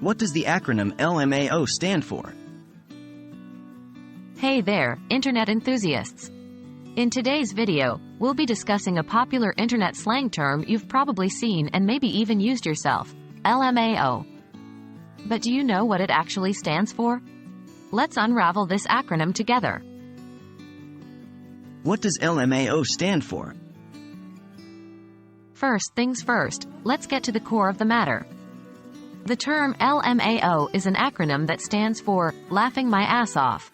What does the acronym LMAO stand for? Hey there, Internet enthusiasts! In today's video, we'll be discussing a popular Internet slang term you've probably seen and maybe even used yourself, LMAO. But do you know what it actually stands for? Let's unravel this acronym together. What does LMAO stand for? First things first, let's get to the core of the matter. The term LMAO is an acronym that stands for laughing my ass off.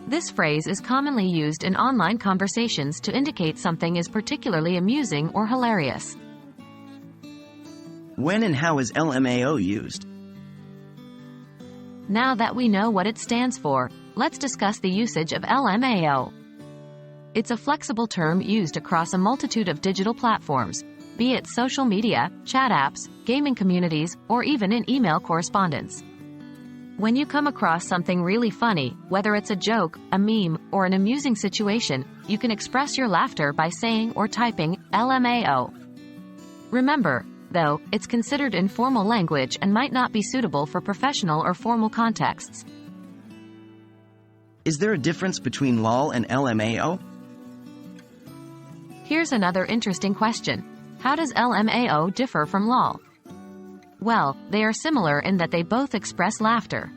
This phrase is commonly used in online conversations to indicate something is particularly amusing or hilarious. When and how is LMAO used? Now that we know what it stands for, let's discuss the usage of LMAO. It's a flexible term used across a multitude of digital platforms, be it social media, chat apps, gaming communities, or even in email correspondence. When you come across something really funny, whether it's a joke, a meme, or an amusing situation, you can express your laughter by saying or typing LMAO. Remember, though, it's considered informal language and might not be suitable for professional or formal contexts. Is there a difference between LOL and LMAO? Here's another interesting question. How does LMAO differ from LOL? Well, they are similar in that they both express laughter.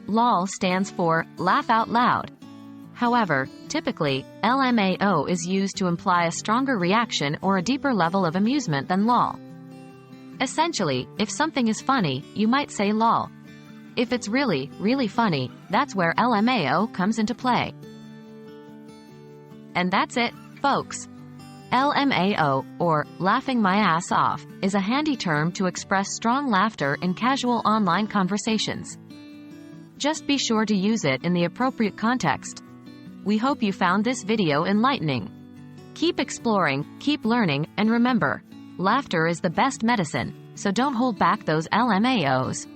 LOL stands for laugh out loud. However, typically, LMAO is used to imply a stronger reaction or a deeper level of amusement than LOL. Essentially, if something is funny, you might say LOL. If it's really, really funny, that's where LMAO comes into play. And that's it, folks. LMAO, or laughing my ass off, is a handy term to express strong laughter in casual online conversations. Just be sure to use it in the appropriate context. We hope you found this video enlightening. Keep exploring, keep learning, and remember, laughter is the best medicine, so don't hold back those LMAOs.